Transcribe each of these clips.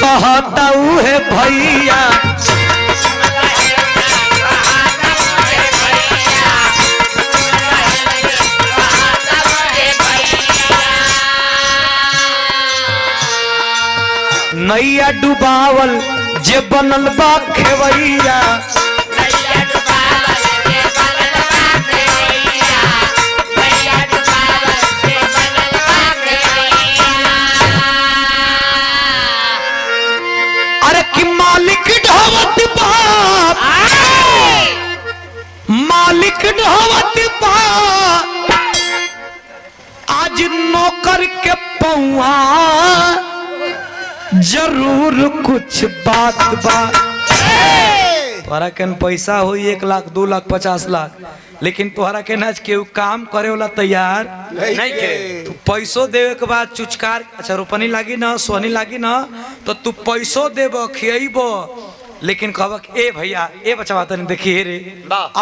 कहता है भैया नैया डुबावल जे बनल बा खेवैया अरे कि मालिक ढावत बाप मालिक ढावत बाप आज नौकर के पौआ जरूर कुछ बात बात तोहरा के पैसा हो 1 लाख 2 लाख 50 लाख लेकिन तोहरा के नाच के काम करे वाला तैयार नहीं के तू पैसो देवे के बाद चुचकार अच्छा रोपनी लागी ना सोनी लागी ना तो तू पैसो देब खियब लेकिन कहब ए भैया ए बचवा तनी देखिए रे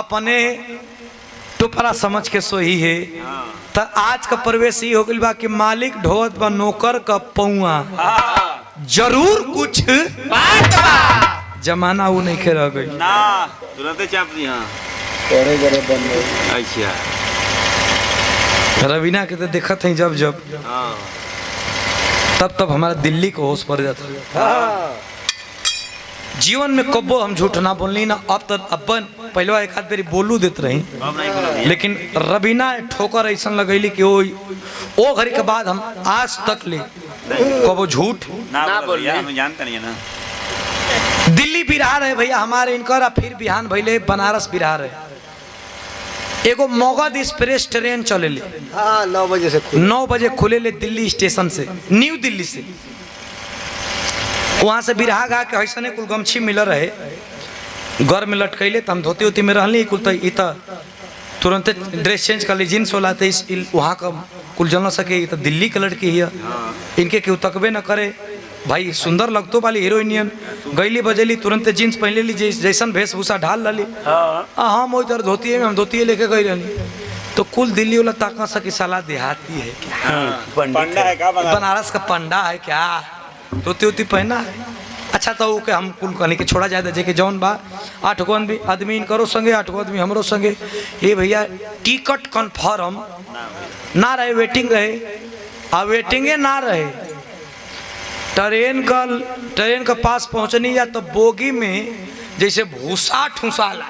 अपने टोपरा समझ के सोही है तो आज का प्रवेश ही हो गई बा कि मालिक ढोत बा नौकर का पौआ जरूर कुछ बात बा जमाना वो नहीं रह गई ना तुरंत चाप दी हां अच्छा रवीना के तो देखत है जब जब तब हमारा दिल्ली को होश पड़ जाता जीवन में कब्बो हम झूठ ना बोलनी ना अब तो अपन पहले एक आध बेरी बोलू देते रही लेकिन रवीना ठोकर ऐसा लगैली कि ओ घड़ी के बाद हम आज तक ले कब्बो झूठ ना बोल हम जानते नहीं ना दिल्ली बिहार है भैया हमारे इनकर फिर बिहान भैले बनारस बिहार है एगो मगध एक्सप्रेस ट्रेन चले ले 9 बजे से 9 बजे खुले ले दिल्ली स्टेशन से न्यू दिल्ली से वहाँ से बिरहा गा के ऐसा कुल गमछी मिल रहे घर में लटकैले तो हम धोती उती में रहली कुल तो तुरंत ड्रेस चेंज कर ली जींस वाला तो वहाँ का कुल जल सके तो दिल्ली के लड़की है इनके केहू तकबे न करे भाई सुंदर लगतो वाली हीरोइनियन गईली बजेली तुरंत जींस पहन ली जैसन वेशभूषा ढाल ली हम वो इधर धोती में हम धोती लेके गई रही तो कुल दिल्ली वाला ताका सकी साला देहाती है पंडा है क्या बनारस का पंडा है क्या धोती उती पहना है अच्छा तो ओके हम कुल कहने के छोड़ा जाए जे के जौन बा 8 गो आदमी करो संगे 8 गो आदमी हमरो संगे ये भैया टिकट कन्फर्म ना रहे वेटिंग रहे आ वेटिंगे ना रहे ट्रेन का पास पहुंचनी या तो बोगी में जैसे भूसा ठूसाला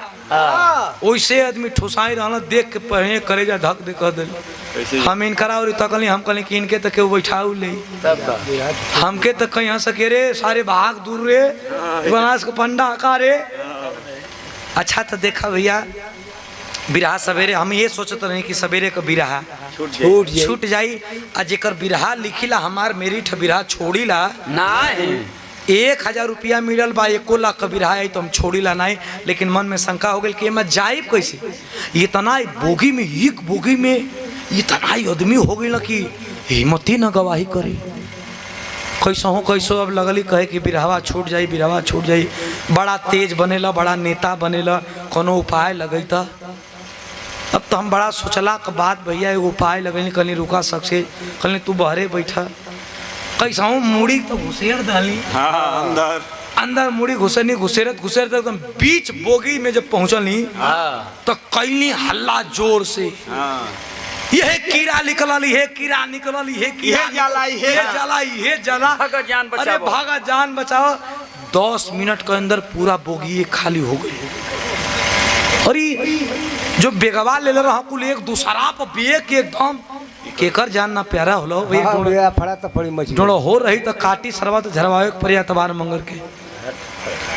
वैसे आदमी ठुसाई रहना देख के पहले करेजा धक दे कह दिल हम इनकरा और तकली हम कहली कि इनके तक बैठाऊ ले हमके तक कहीं हंस सके रे सारे भाग दूर रे बनारस का पंडा का रे अच्छा तो देखा भैया बिरहा सवेरे हम ये सोचते नहीं कि सवेरे का बिरहा छूट जाई आ जेकर बिरहा लिखिला हमार मेरिट बिरहा छोड़ीला ना 1000 रुपया मिलल बा 1 लाख का बिरहा आई तो हम छोड़ीला नहीं लेकिन मन में शंका हो गई कि मैं जाइब कैसे इतना बोगी में एक बोगी में इतना आदमी हो गई ना कि हिम्मत ही न गवाही करे कैसो अब लगली कहे कि बिरहवा छूट जाई बड़ा तेज बनेला बड़ा नेता बनेला कोनो उपाय लगैता अब तो हम बड़ा सोचला के बाद भैया एगो उपाय लगनी कहीं रुका सबसे कहीं तू बहरे बैठा कैसा मुड़ी तो घुसेर डाली अंदर मुड़ी घुसेरत एकदम बीच बोगी में जब पहुंचली तो कैली हल्ला जोर से ये कीड़ा निकलली है कीड़ा निकलली है ये जला भागा जान बचाओ 10 मिनट के अंदर पूरा बोगी खाली हो गई और जो बेगवा ले रहा कुल एक दूसरा पर बेग एकदम केकर जान ना प्यारा होलो भैया फड़ा तो पड़ी मछली जोड़ो हो रही तो काटी सरवा तो झरवावे पर एतबार मंगर के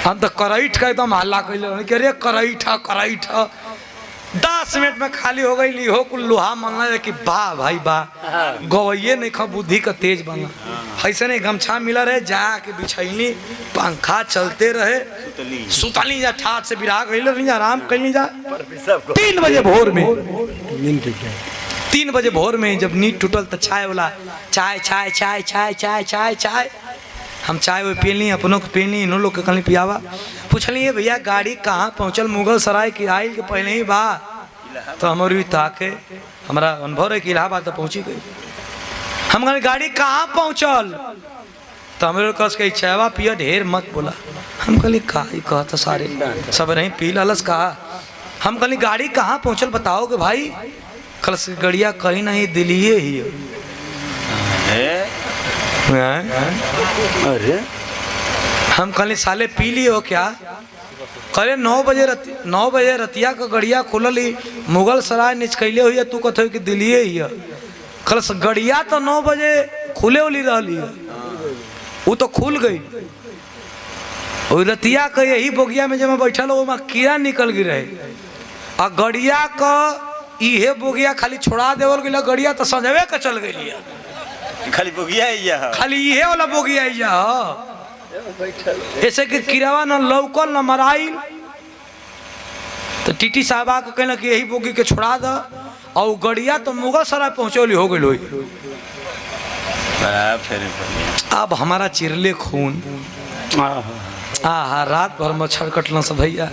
हम तो करैठ का एकदम हल्ला कैले कि अरे करैठ 10 मिनट में खाली हो गई हो कुल लोहा मांगना कि वाह भाई वाह गवैये नहीं खा बुद्धि का तेज बना ऐसे नहीं गमछा मिला रहे जाके बिछैली पंखा चलते रहे सुतली जा ठाट से बिरहा गई आराम कैली जा 3 बजे भोर में 3 बजे भोर में जब नींद टूटल तो चाय वाला चाय हम चाय वो पी ली अपनों को पी ली इन्हों लोग के कहीं पियावा पूछलिए भैया गाड़ी कहाँ पहुँचल मुगल सराय की आइल के पहले ही बा तो हमारे भी ताके हमारा अनुभव है कि इलाहाबाद तो पहुँची गई हम गाड़ी कहाँ पहुँचल तमरे कस के चावा पिया ढेर मत बोला। हम कहली का ही कहता सारे सब नहीं पी ललस का। हम कहली गाड़ी कहाँ पहुँचल बताओगे भाई। कल से गड़िया कहीं नहीं दिलिए ही अरे हम कहली साले पी लिए हो क्या। करे 9 बजे रतिया का गड़िया खुलल ही मुगल सराय निचकैले हुई तू कथो कि दिलिए ही कल से गड़िया तो 9 बजे खुले उली रही है वो तो खुल गई। और रतिया का यही बोगिया में जब मैं बैठल वो कीड़ा निकल गई रहे आ गड़िया का इहे बोगिया खाली छोड़ा देवल गया गड़िया तो संजवे का चल गई खाली बोगिया है खाली इहे वाला बोगिया ऐसे कि किरावा न लौकल न मराइल। तो टीटी साहबा के कहना कि यही बोगी के छोड़ा द और गड़िया तो मुगल सराय पहुँचौली हो गई। अब हमारा चिरले खून रात भर मच्छर कटना से भैया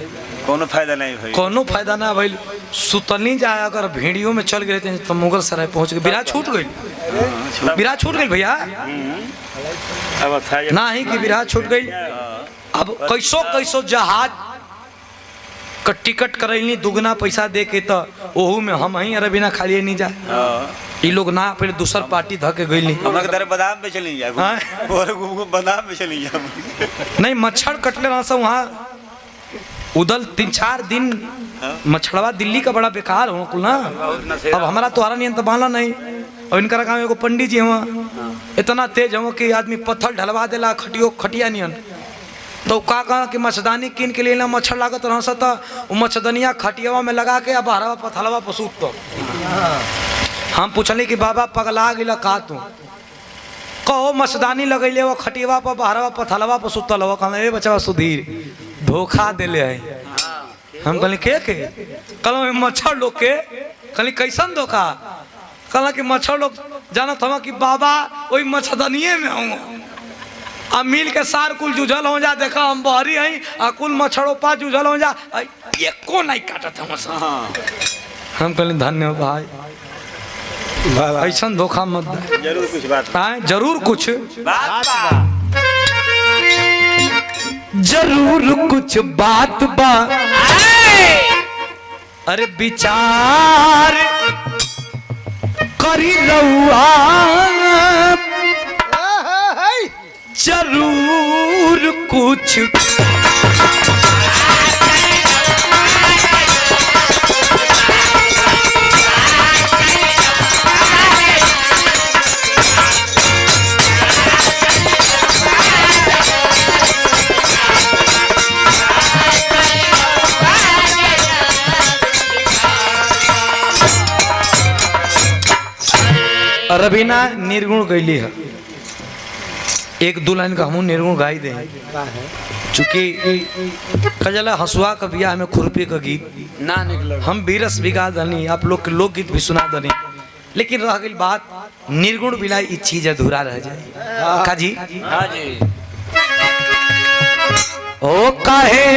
कोनो फायदा नहीं भाई कोनो फायदा ना भाई। सुतनी जाए अगर भीड़ियों में चल गए तो मुगल सराय पहुँच गए। बिरा छूट गई भैया ना ही कि बिरा छूट गई। अब कैसो जहाज का टिकट करैली दुगना पैसा दे के तो ओहू में हम ही अरे बिना खाली नहीं जा ये लोग ना पहले दूसर पार्टी धके गई बादाम में चली जा बादाम में चली जा नहीं मच्छर कटले रहा सब वहाँ उधर 3-4 दिन मच्छरवा दिल्ली का बड़ा बेकार हो कुल ना। अब हमारा तुम्हारा नियम तो बांधला नहीं। और इनका गाँव एगो पंडित जी हुआ इतना तेज हो कि आदमी पत्थर ढलवा देला खटिया नियन। तो का कहा कि मच्छरदानी कीन के लिए ना मच्छर लागत रह सता वो मच्छरदनिया खटियावा में लगा के अब हरवा पथलवा पसूत। तो हम पूछली कि बाबा पगला गिला का तू कहो मच्छरदानी लगैले वो खटियावा पर बहरवा पथलवा पर सुतल हो। कहना ए बच्चा सुधीर धोखा दिले है। हम कहली के कहल मच्छर लोग के कहली कैसन धोखा। कहला कि मच्छर लोग जानत हम कि बाबा वही मच्छरदनिये में हूँ आ मिल के सार कुल जुझल हो जा। देखा हम बहरी हई आ कुल मच्छरों पा जुझल हो जा एको नहीं काटत हम कहली धन्य भाई ऐसा धोखा मत दे। जरूर कुछ बात जरूर कुछ जरूर कुछ बात बा। अरे विचार करी रहुआ जरूर कुछ रवीना निर्गुण गैली है। 1-2 लाइन का हम निर्गुण गाई दे चूंकि कजला हंसुआ का बिया में खुरपी का गीत ना निकल हम बीरस भी गा दनी आप लोग के लोकगीत भी सुना दनी। लेकिन रह गई बात निर्गुण बिना ये चीज अधूरा रह जाए का जी। ओ काहे